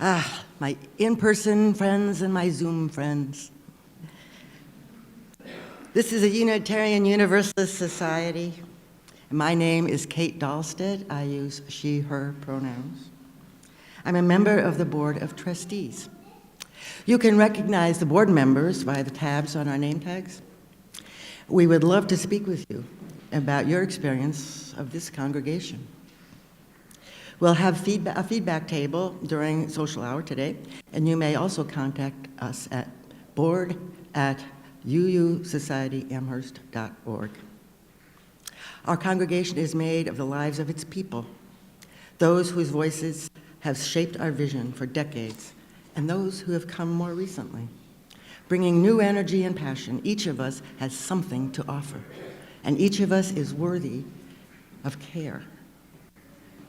My in-person friends and my Zoom friends. This is a Unitarian Universalist society. My name is Kate Dahlstedt. I use she, her pronouns. I'm a member of the Board of Trustees. You can recognize the board members by the tabs on our name tags. We would love to speak with you about your experience of this congregation. We'll have a feedback table during social hour today, and you may also contact us at board@uusocietyamherst.org. Our congregation is made of the lives of its people, those whose voices have shaped our vision for decades, and those who have come more recently. Bringing new energy and passion, each of us has something to offer, and each of us is worthy of care.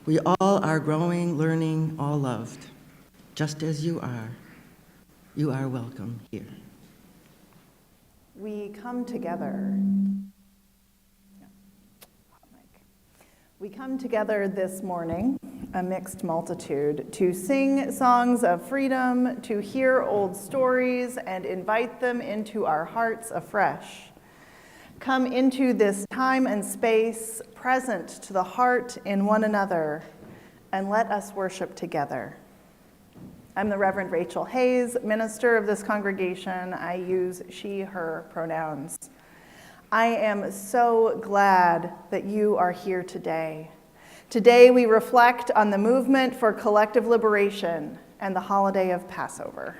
We all are growing, learning, all loved, just as you are. You are welcome here. We come together. We come together this morning, a mixed multitude, to sing songs of freedom, to hear old stories, and invite them into our hearts afresh. Come into this time and space, present to the heart in one another, and let us worship together. I'm the Reverend Rachel Hayes, minister of this congregation. I use she, her pronouns. I am so glad that you are here today. Today we reflect on the movement for collective liberation and the holiday of Passover.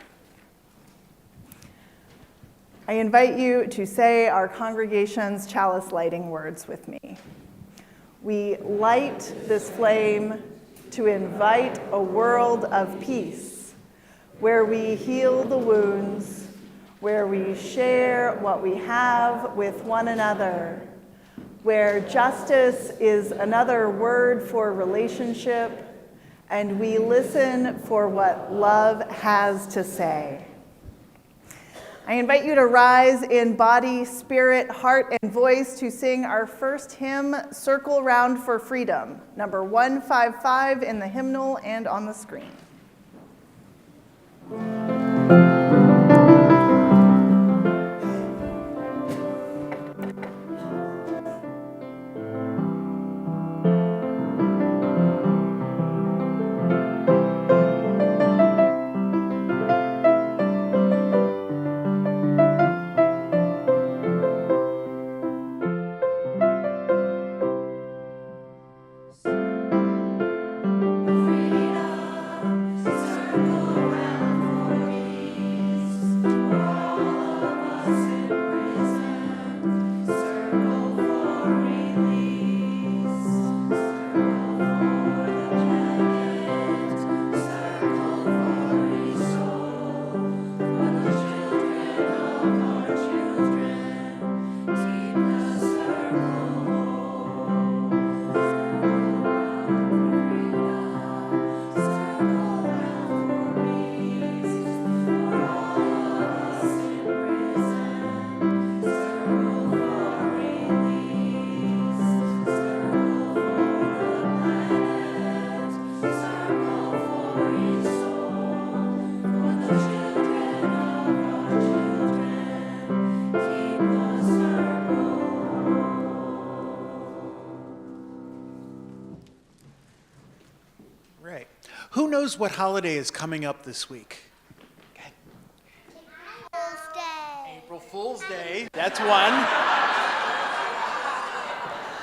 I invite you to say our congregation's chalice lighting words with me. We light this flame to invite a world of peace, where we heal the wounds, where we share what we have with one another, where justice is another word for relationship, and we listen for what love has to say. I invite you to rise in body, spirit, heart, and voice to sing our first hymn, Circle Round for Freedom, number 155 in the hymnal and on the screen. Who knows what holiday is coming up this week? Okay. Fool's Day. April Fool's Day. That's one.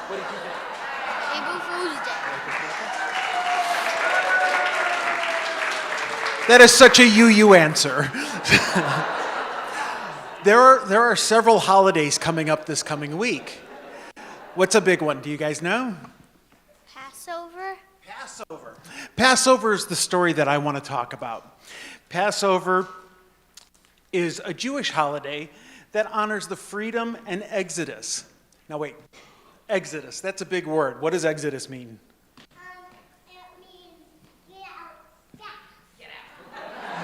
What did you think? April Fool's Day. That is such a you answer. There are several holidays coming up this coming week. What's a big one? Do you guys know? Passover. Passover. Passover is the story that I want to talk about. Passover is a Jewish holiday that honors the freedom and Exodus. Now wait, Exodus, that's a big word. What does Exodus mean? It means get out fast. Get out.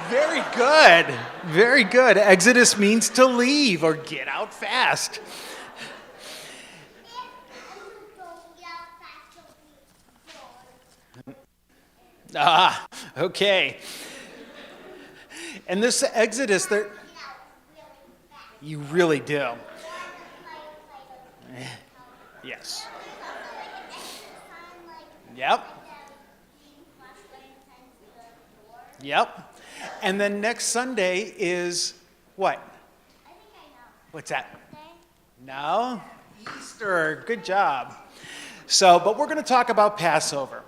Very good, very good. Exodus means to leave or get out fast. Ah, okay. And this Exodus, you really do. Yes. Yep. Yep. And then next Sunday is what? What's that? No? Easter. Good job. So, but we're going to talk about Passover.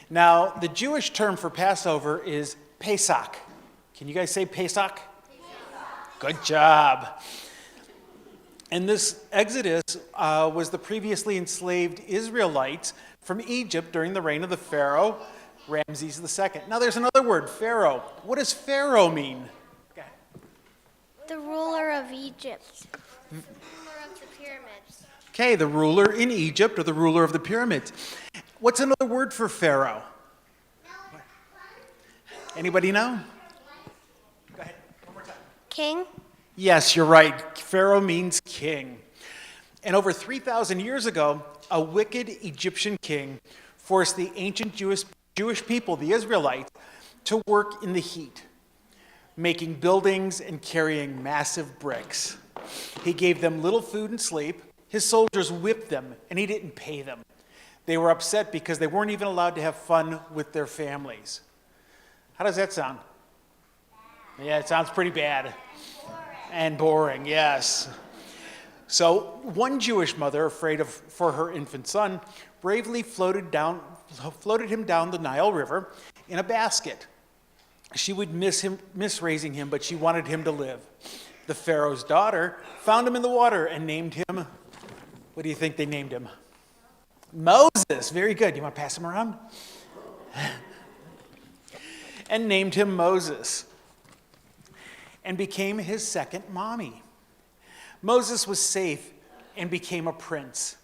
Now, the Jewish term for Passover is Pesach. Can you guys say Pesach? Good job. And this Exodus was the previously enslaved Israelites from Egypt during the reign of the Pharaoh, Ramses II. Now there's another word, Pharaoh. What does Pharaoh mean? Okay. The ruler of Egypt. Ruler of the pyramids. Okay, the ruler in Egypt or the ruler of the pyramids. What's another word for Pharaoh? Anybody know? Go ahead, one more time. King. Yes, you're right. Pharaoh means king. And over 3,000 years ago, a wicked Egyptian king forced the ancient Jewish people, the Israelites, to work in the heat, making buildings and carrying massive bricks. He gave them little food and sleep. His soldiers whipped them, and he didn't pay them. They were upset because they weren't even allowed to have fun with their families. How does that sound? Yeah, it sounds pretty bad. And boring, yes. So one Jewish mother, afraid for her infant son, bravely floated him down the Nile River in a basket. She would miss raising him, but she wanted him to live. The Pharaoh's daughter found him in the water and named him, what do you think they named him? Moses. Very good. You want to pass him around? And named him Moses, and became his second mommy. Moses was safe and became a prince.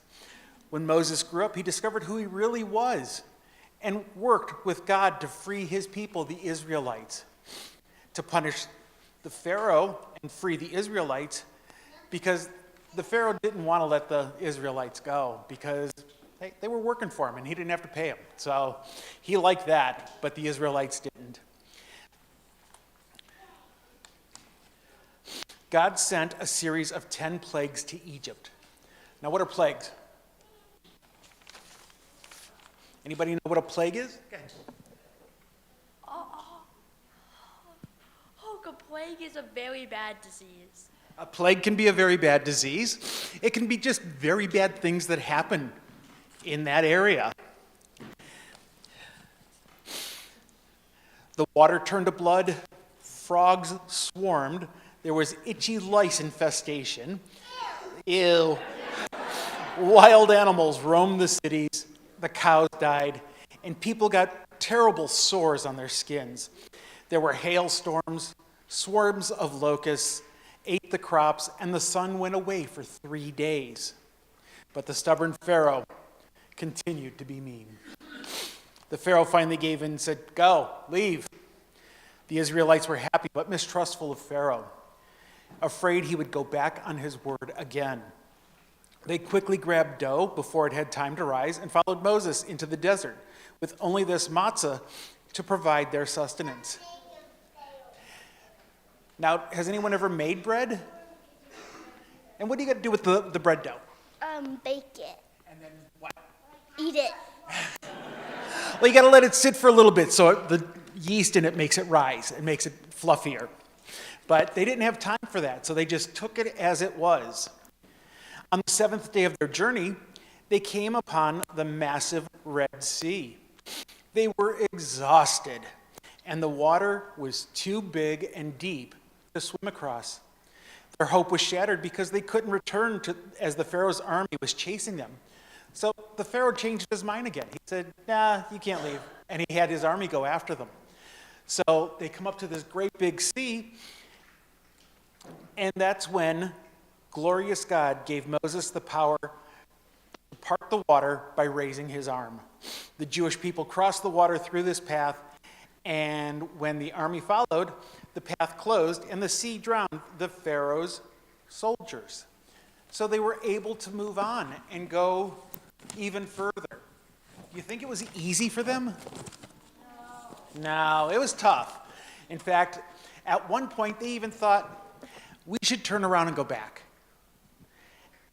When Moses grew up, he discovered who he really was and worked with God to free his people, the Israelites, to punish the Pharaoh and free the Israelites, because the Pharaoh didn't want to let the Israelites go because they were working for him and he didn't have to pay them. So he liked that, but the Israelites didn't. God sent a series of 10 plagues to Egypt. Now, what are plagues? Anybody know what a plague is? Go ahead. A plague is a very bad disease. A plague can be a very bad disease. It can be just very bad things that happen in that area. The water turned to blood, frogs swarmed, there was itchy lice infestation. Ew. Wild animals roamed the cities, the cows died, and people got terrible sores on their skins. There were hailstorms, swarms of locusts ate the crops, and the sun went away for 3 days. But the stubborn Pharaoh continued to be mean. The Pharaoh finally gave in and said, "Go, leave." The Israelites were happy but mistrustful of Pharaoh, afraid he would go back on his word again. They quickly grabbed dough before it had time to rise and followed Moses into the desert with only this matzah to provide their sustenance. Now, has anyone ever made bread? And what do you got to do with the bread dough? Bake it. And then what? Eat it. Well, you got to let it sit for a little bit so the yeast in it makes it rise and makes it fluffier. But they didn't have time for that, so they just took it as it was. On the 7th day of their journey, they came upon the massive Red Sea. They were exhausted, and the water was too big and deep to swim across. Their hope was shattered because they couldn't return as the Pharaoh's army was chasing them. So the Pharaoh changed his mind again. He said, "Nah, you can't leave." And he had his army go after them. So they come up to this great big sea, and that's when glorious God gave Moses the power to part the water by raising his arm. The Jewish people crossed the water through this path, and when the army followed, the path closed and the sea drowned the Pharaoh's soldiers. So they were able to move on and go even further. You think it was easy for them? No, it was tough. In fact, At one point, they even thought, we should turn around and go back.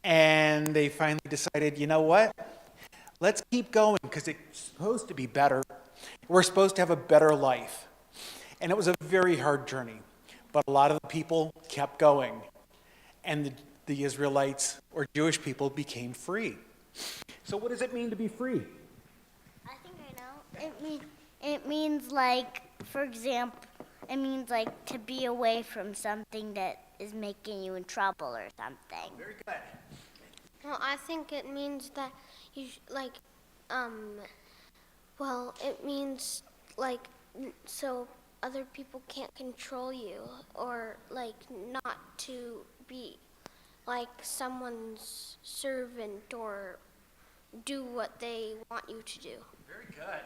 And they finally decided, you know what? Let's keep going because it's supposed to be better. We're supposed to have a better life. And it was a very hard journey. But a lot of the people kept going. And the Israelites, or Jewish people, became free. So what does it mean to be free? I think I know. It means like, for example, it means like to be away from something that is making you in trouble or something. Very good. Well, I think it means that you it means like so other people can't control you, or like not to be like someone's servant or do what they want you to do. Very good.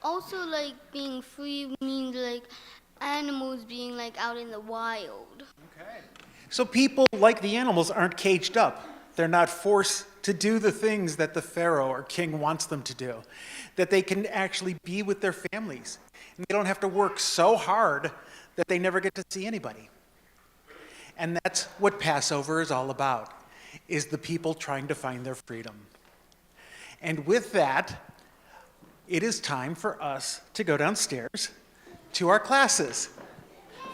Also, like, being free means, like, animals being, like, out in the wild. Okay. So people, like the animals, aren't caged up. They're not forced to do the things that the Pharaoh or king wants them to do. That they can actually be with their families. And they don't have to work so hard that they never get to see anybody. And that's what Passover is all about, is the people trying to find their freedom. And with that, it is time for us to go downstairs to our classes.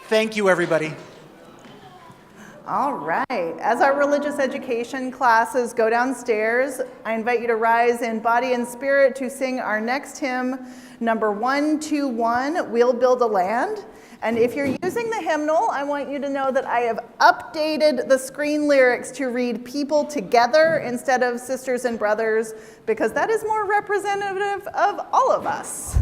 Thank you, everybody. All right. As our religious education classes go downstairs, I invite you to rise in body and spirit to sing our next hymn, number 121, We'll Build a Land. And if you're using the hymnal, I want you to know that I have updated the screen lyrics to read people together instead of sisters and brothers, because that is more representative of all of us.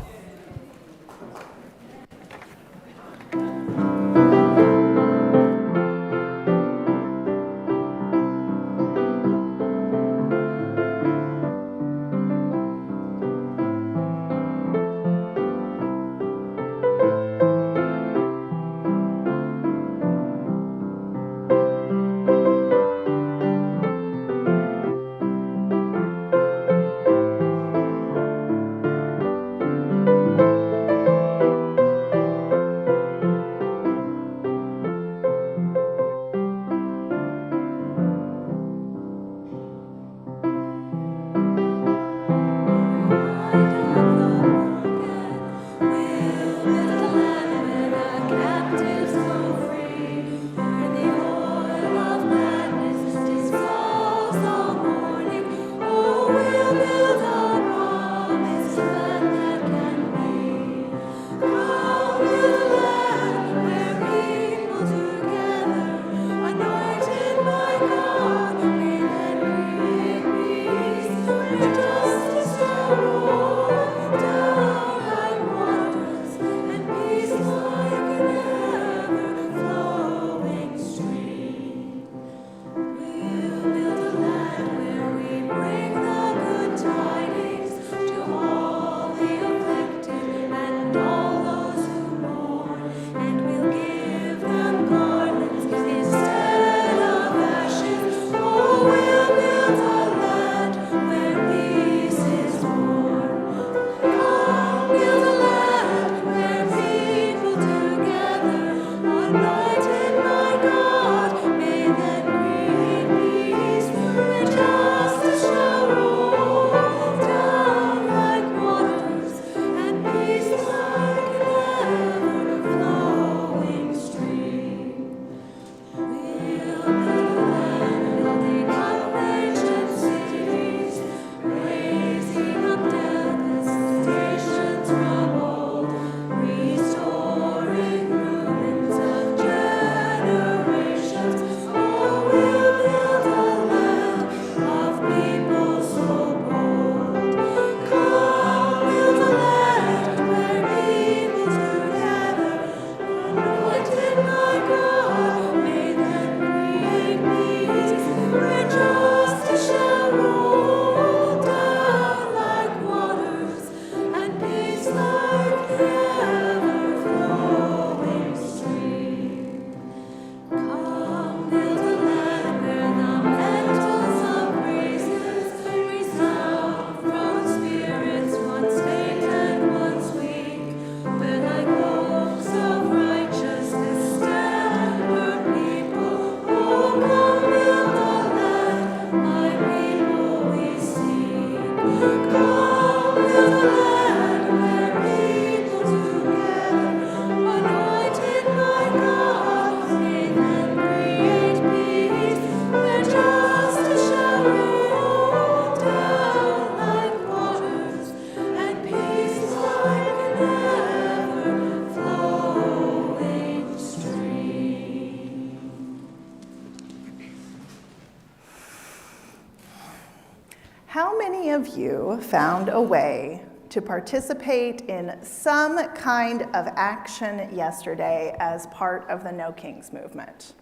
How many of you found a way to participate in some kind of action yesterday as part of the No Kings movement?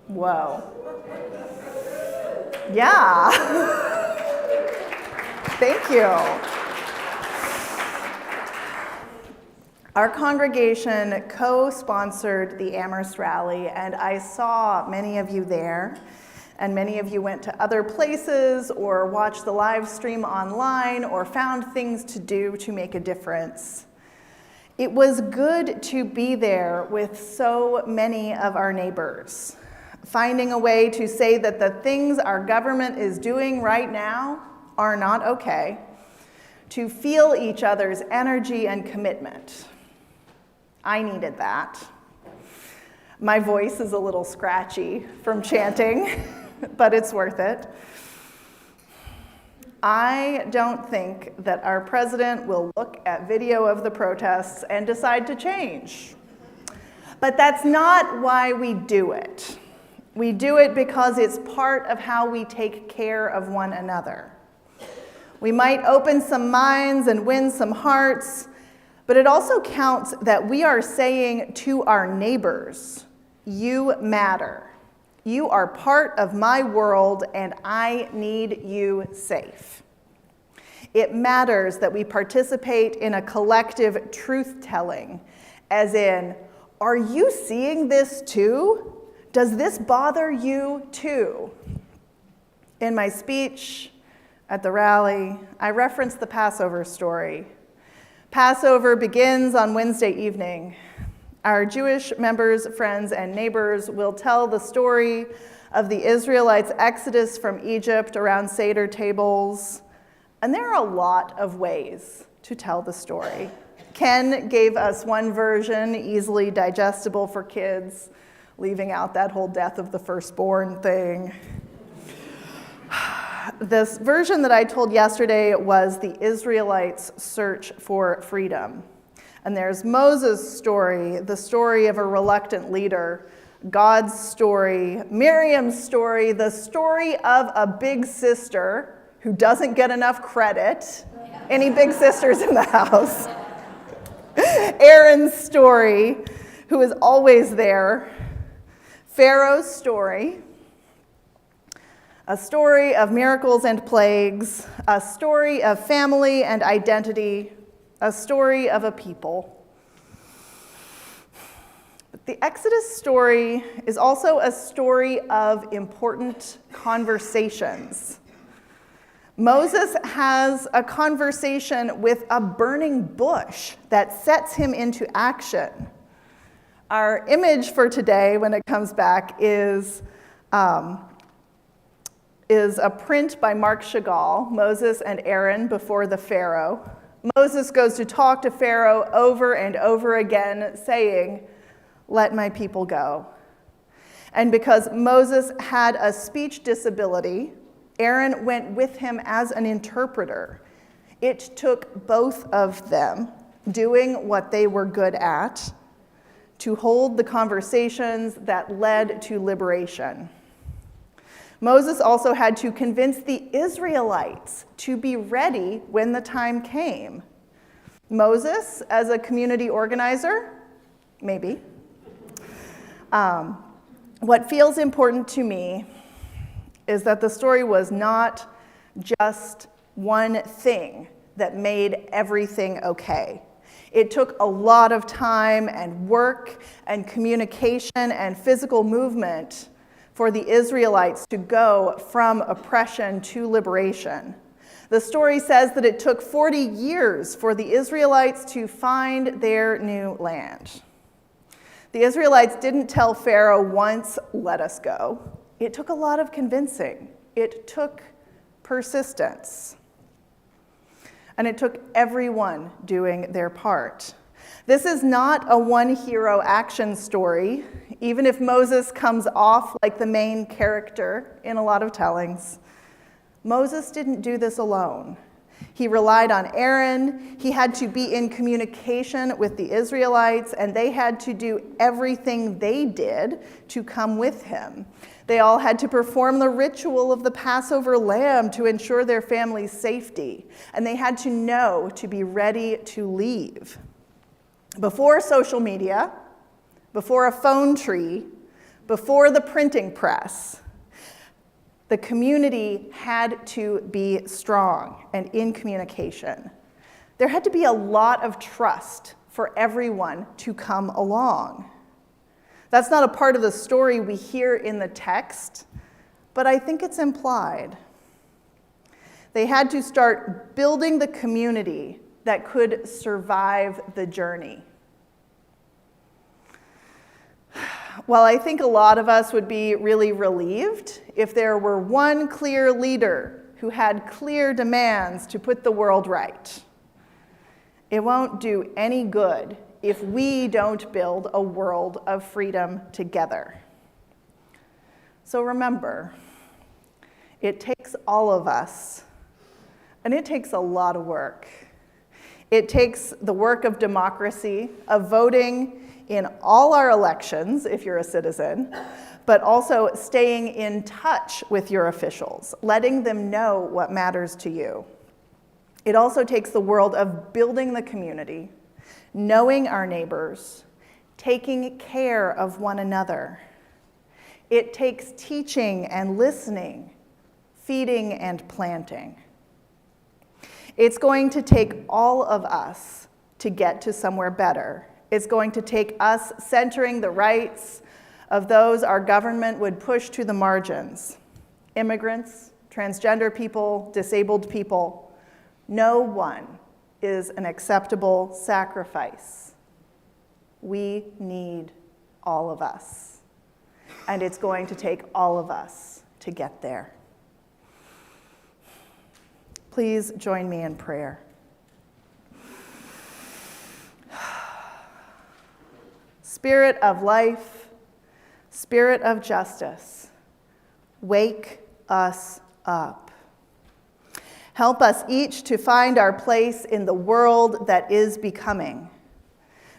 Whoa. Yeah. Thank you. Our congregation co-sponsored the Amherst rally, and I saw many of you there, and many of you went to other places or watched the live stream online or found things to do to make a difference. It was good to be there with so many of our neighbors, finding a way to say that the things our government is doing right now are not okay, to feel each other's energy and commitment. I needed that. My voice is a little scratchy from chanting, but it's worth it. I don't think that our president will look at video of the protests and decide to change. But that's not why we do it. We do it because it's part of how we take care of one another. We might open some minds and win some hearts, but it also counts that we are saying to our neighbors, you matter. You are part of my world, and I need you safe. It matters that we participate in a collective truth-telling, as in, are you seeing this too? Does this bother you too? In my speech at the rally, I referenced the Passover story. Passover begins on Wednesday evening. Our Jewish members, friends, and neighbors will tell the story of the Israelites' exodus from Egypt around Seder tables. And there are a lot of ways to tell the story. Ken gave us one version, easily digestible for kids, leaving out that whole death of the firstborn thing. This version that I told yesterday was the Israelites' search for freedom. And there's Moses' story, the story of a reluctant leader, God's story, Miriam's story, the story of a big sister who doesn't get enough credit. Any big sisters in the house? Aaron's story, who is always there. Pharaoh's story. A story of miracles and plagues, a story of family and identity, a story of a people. But the Exodus story is also a story of important conversations. Moses has a conversation with a burning bush that sets him into action. Our image for today, when it comes back, is a print by Marc Chagall, Moses and Aaron before the Pharaoh. Moses goes to talk to Pharaoh over and over again, saying, "Let my people go." And because Moses had a speech disability, Aaron went with him as an interpreter. It took both of them doing what they were good at to hold the conversations that led to liberation. Moses also had to convince the Israelites to be ready when the time came. Moses, as a community organizer, maybe. What feels important to me is that the story was not just one thing that made everything okay. It took a lot of time and work and communication and physical movement for the Israelites to go from oppression to liberation. The story says that it took 40 years for the Israelites to find their new land. The Israelites didn't tell Pharaoh once, "Let us go." It took a lot of convincing. It took persistence. And it took everyone doing their part. This is not a one-hero action story, even if Moses comes off like the main character in a lot of tellings. Moses didn't do this alone. He relied on Aaron. He had to be in communication with the Israelites, and they had to do everything they did to come with him. They all had to perform the ritual of the Passover lamb to ensure their family's safety, and they had to know to be ready to leave. Before social media, before a phone tree, before the printing press, the community had to be strong and in communication. There had to be a lot of trust for everyone to come along. That's not a part of the story we hear in the text, but I think it's implied. They had to start building the community that could survive the journey. While I think a lot of us would be really relieved if there were one clear leader who had clear demands to put the world right, it won't do any good if we don't build a world of freedom together. So remember, it takes all of us, and it takes a lot of work. It takes the work of democracy, of voting in all our elections, if you're a citizen, but also staying in touch with your officials, letting them know what matters to you. It also takes the world of building the community, knowing our neighbors, taking care of one another. It takes teaching and listening, feeding and planting. It's going to take all of us to get to somewhere better. It's going to take us centering the rights of those our government would push to the margins. Immigrants, transgender people, disabled people. No one is an acceptable sacrifice. We need all of us. And it's going to take all of us to get there. Please join me in prayer. Spirit of life, Spirit of justice, wake us up. Help us each to find our place in the world that is becoming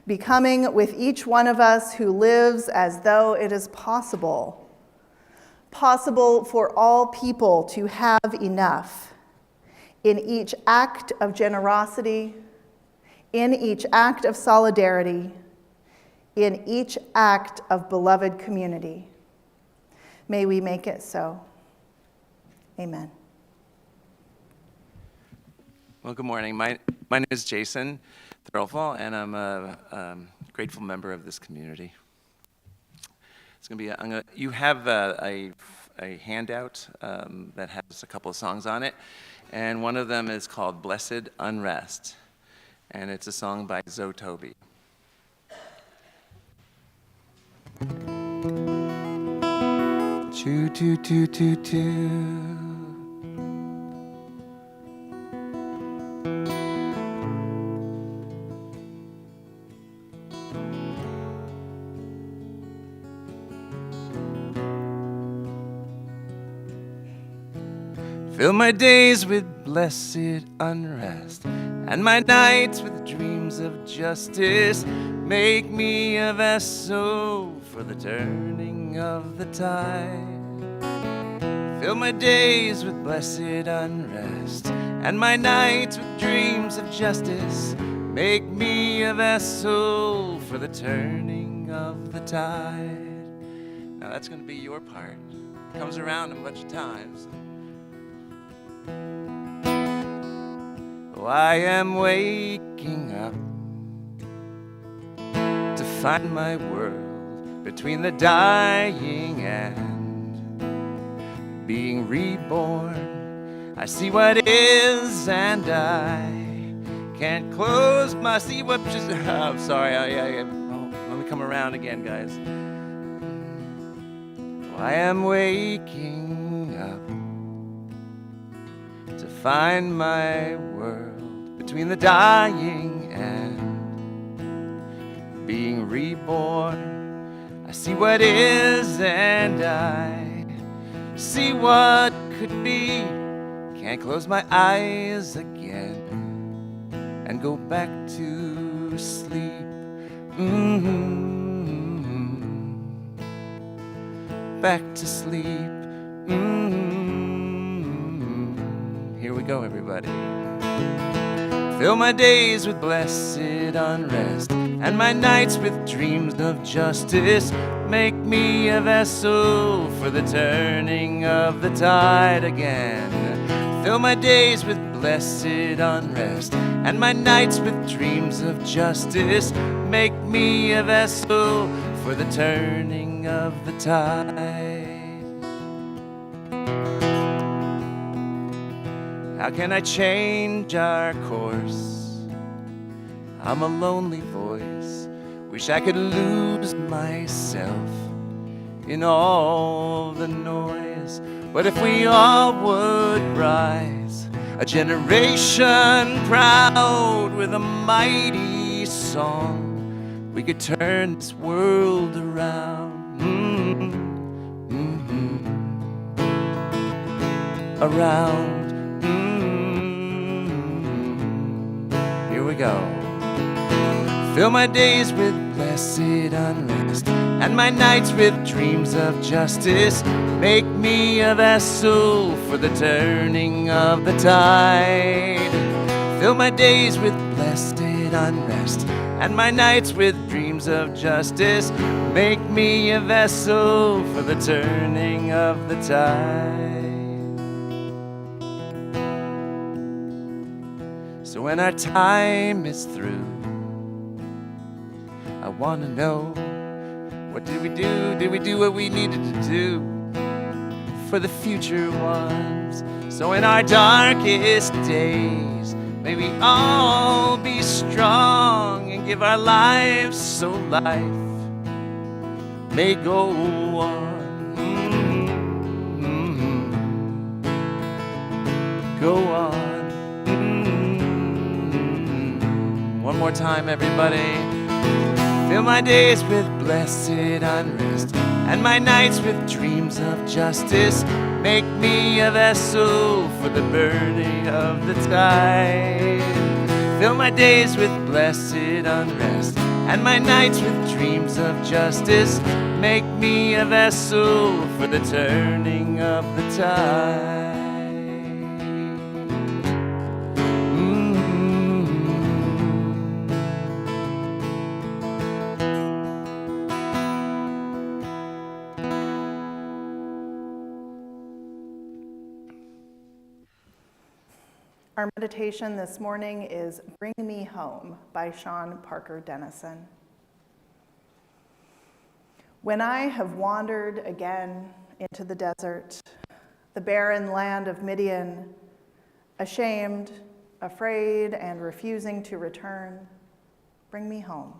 with each one of us who lives as though it is possible for all people to have enough in each act of generosity, in each act of solidarity, in each act of beloved community. May we make it so. Amen. Well, good morning. My name is Jason Threlfall, and I'm a grateful member of this community. It's going to be. You have a handout that has a couple of songs on it, and one of them is called "Blessed Unrest," and it's a song by Tobi. Choo choo choo choo choo. Fill my days with blessed unrest, and my nights with dreams of justice. Make me a vessel for the turning of the tide. Fill my days with blessed unrest, and my nights with dreams of justice. Make me a vessel for the turning of the tide. Now that's going to be your part. It comes around a bunch of times. Oh, I am waking up to find my world between the dying and being reborn. I see what is and I can't close my see what just. I'm sorry. Let me come around again, guys. Oh, I am waking up to find my world between the dying and being reborn. I see what is and I see what could be. can't close my eyes again and go back to sleep. Back to sleep. Here we go, everybody. Fill my days with blessed unrest and my nights with dreams of justice. Make me a vessel for the turning of the tide again. Fill my days with blessed unrest and my nights with dreams of justice. Make me a vessel for the turning of the tide. How can I change our course? I'm a lonely voice. Wish I could lose myself in all the noise. But if we all would rise, a generation proud with a mighty song, we could turn this world around. Around. Here we go. Fill my days with blessed unrest and my nights with dreams of justice. Make me a vessel for the turning of the tide. Fill my days with blessed unrest and my nights with dreams of justice. Make me a vessel for the turning of the tide. So when our time is through, I want to know, what did we do? Did we do what we needed to do for the future ones? So in our darkest days, may we all be strong and give our lives so life may go on. Go on. One more time, everybody. Fill my days with blessed unrest and my nights with dreams of justice. Make me a vessel for the burning of the tide. Fill my days with blessed unrest and my nights with dreams of justice. Make me a vessel for the turning of the tide. Our meditation this morning is Bring Me Home by Sean Parker Dennison. When I have wandered again into the desert, the barren land of Midian, ashamed, afraid, and refusing to return, bring me home.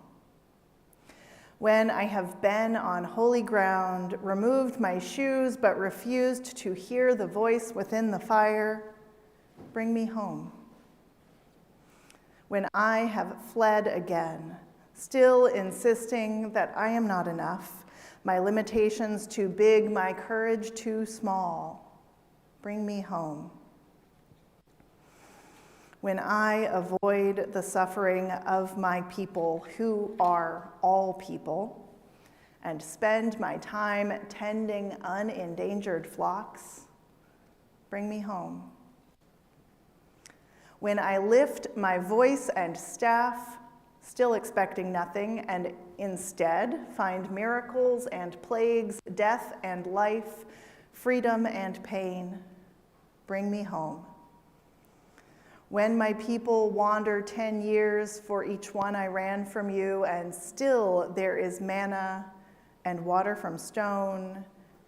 When I have been on holy ground, removed my shoes, but refused to hear the voice within the fire, bring me home. When I have fled again, still insisting that I am not enough, my limitations too big, my courage too small, bring me home. When I avoid the suffering of my people, who are all people, and spend my time tending unendangered flocks, bring me home. When I lift my voice and staff, still expecting nothing, and instead find miracles and plagues, death and life, freedom and pain, bring me home. When my people wander 10 years for each one I ran from you, and still there is manna and water from stone,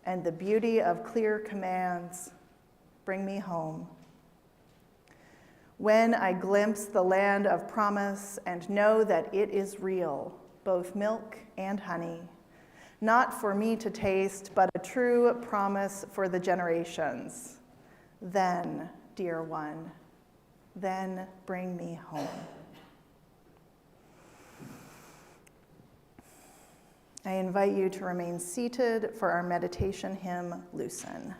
and the beauty of clear commands, bring me home. When I glimpse the land of promise and know that it is real, both milk and honey, not for me to taste, but a true promise for the generations, then, dear one, then bring me home. I invite you to remain seated for our meditation hymn, Loosen.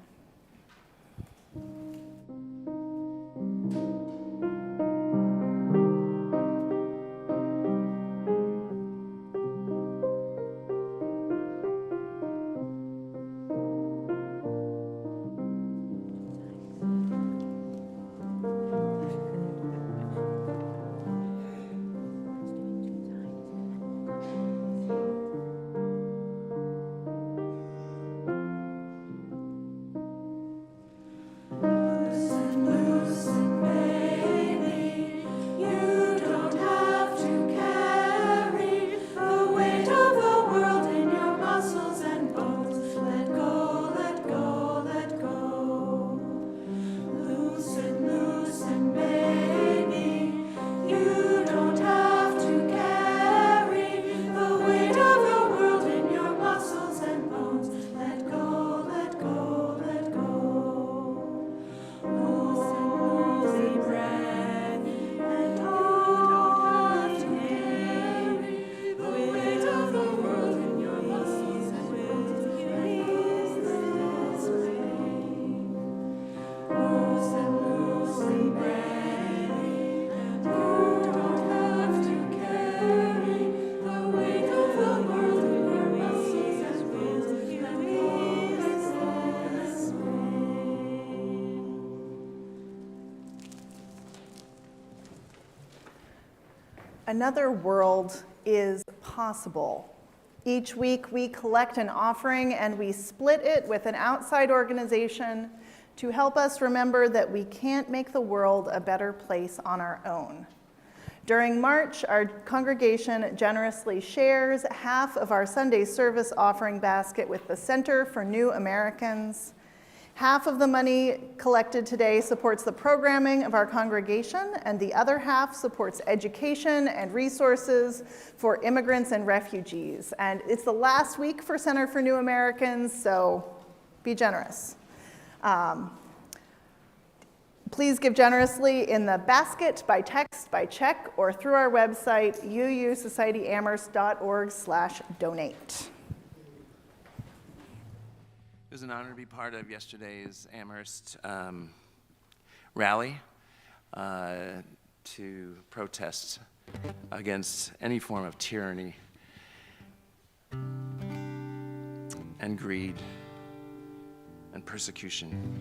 Another world is possible. Each week we collect an offering and we split it with an outside organization to help us remember that we can't make the world a better place on our own. During March, our congregation generously shares half of our Sunday service offering basket with the Center for New Americans. Half of the money collected today supports the programming of our congregation, and the other half supports education and resources for immigrants and refugees. And it's the last week for Center for New Americans, so be generous. Please give generously in the basket, by text, by check, or through our website, uusocietyamherst.org/donate. It was an honor to be part of yesterday's Amherst rally to protest against any form of tyranny and greed and persecution.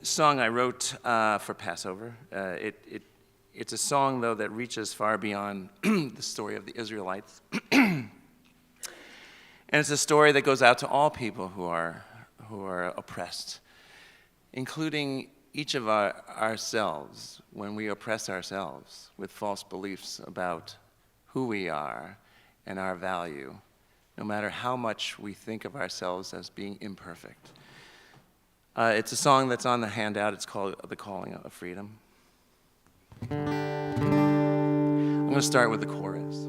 The song I wrote for Passover, it's a song, though, that reaches far beyond the story of the Israelites. And it's a story that goes out to all people who are oppressed, including each of ourselves when we oppress ourselves with false beliefs about who we are and our value, no matter how much we think of ourselves as being imperfect. It's a song that's on the handout. It's called The Calling of Freedom. I'm going to start with the chorus.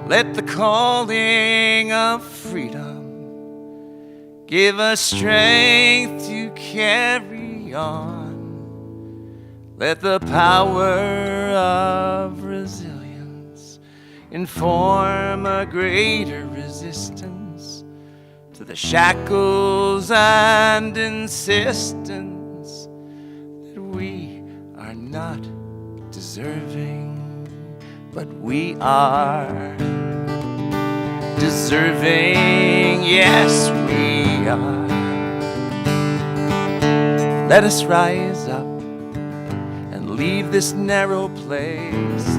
Let the calling of freedom give us strength to carry on. Let the power of resilience inform a greater resistance to the shackles and insistence that we are not deserving, but we are deserving, yes, we are. Let us rise up and leave this narrow place,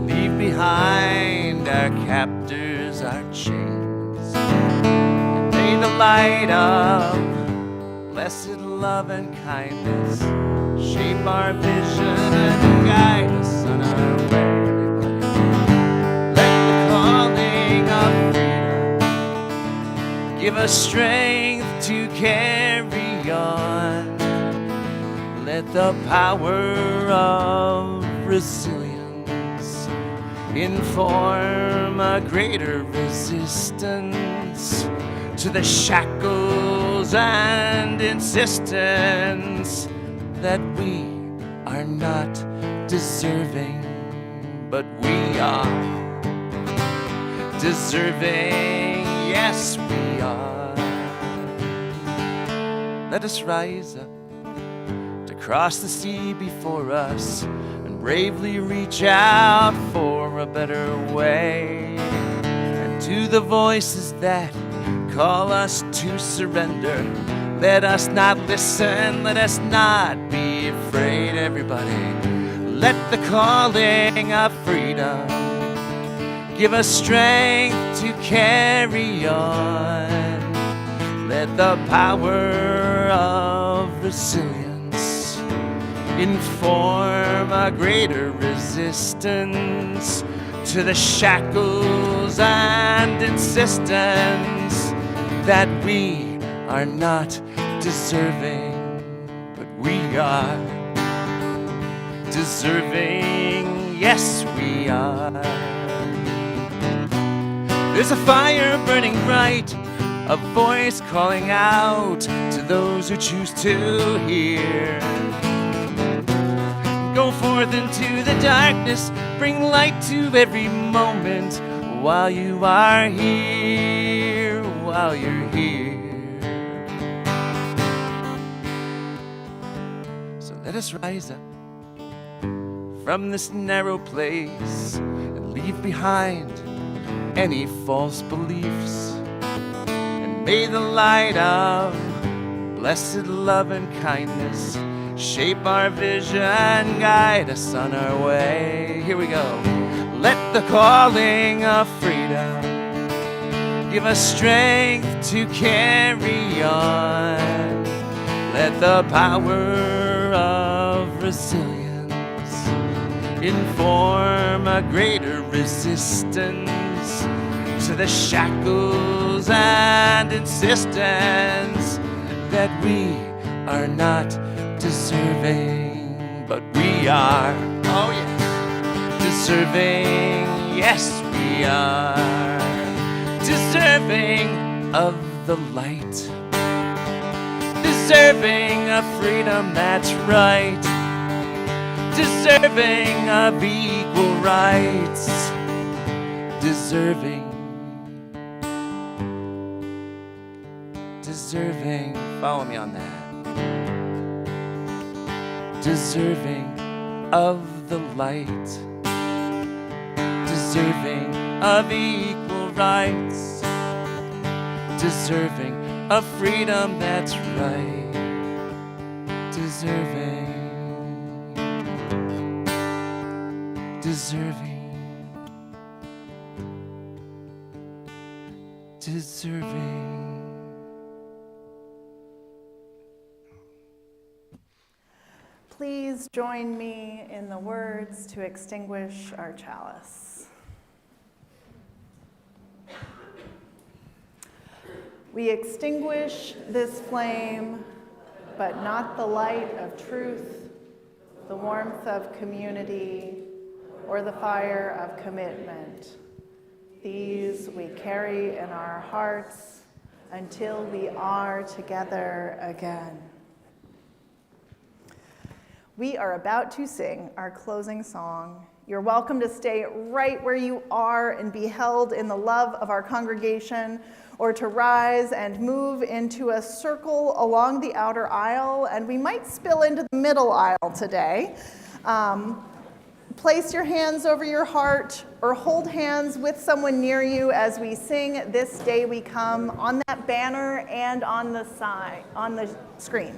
leave behind our captors, our chains, and may the light of blessed love and kindness shape our vision and guide us on our way. Give us strength to carry on. Let the power of resilience inform a greater resistance to the shackles and insistence that we are not deserving, but we are deserving. Yes, we are. Let us rise up to cross the sea before us and bravely reach out for a better way. And to the voices that call us to surrender, let us not listen, let us not be afraid. Everybody, let the calling of freedom give us strength to carry on. Let the power of resilience inform a greater resistance to the shackles and insistence that we are not deserving, but we are deserving. Yes, we are. There's a fire burning bright, a voice calling out to those who choose to hear. Go forth into the darkness, bring light to every moment while you are here, while you're here. So let us rise up from this narrow place and leave behind any false beliefs, and May the light of blessed love and kindness shape our vision, guide us on our way. Here we go. Let the calling of freedom give us strength to carry on. Let the power of resilience inform a greater resistance to the shackles and insistence that we are not deserving, but we are. Oh yes, deserving. Yes, we are deserving of the light, deserving of freedom that's right, deserving of equal rights, deserving, follow me on that, deserving of the light, deserving of equal rights, deserving of freedom that's right, deserving, deserving. Please join me in the words to extinguish our chalice. We extinguish this flame, but not the light of truth, the warmth of community, or the fire of commitment. These we carry in our hearts until we are together again. We are about to sing our closing song. You're welcome to stay right where you are and be held in the love of our congregation, or to rise and move into a circle along the outer aisle, and we might spill into the middle aisle today. Place your hands over your heart or hold hands with someone near you as we sing This Day We Come on that banner and on the side, on the screen.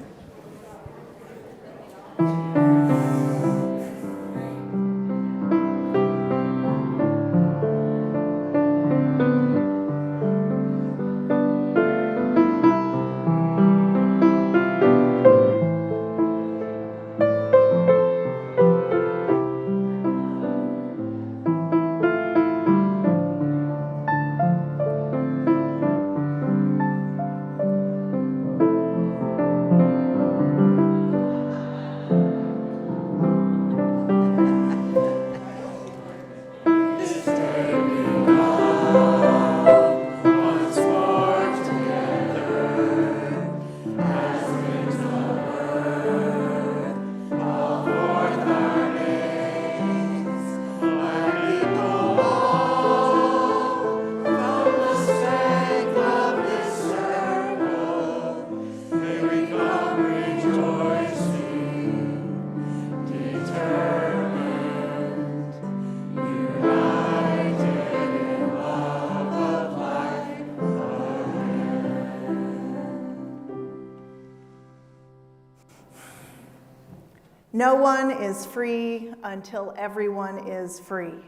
No one is free until everyone is free.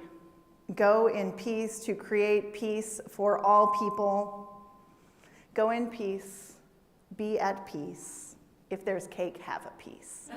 Go in peace to create peace for all people. Go in peace, be at peace. If there's cake, have a piece.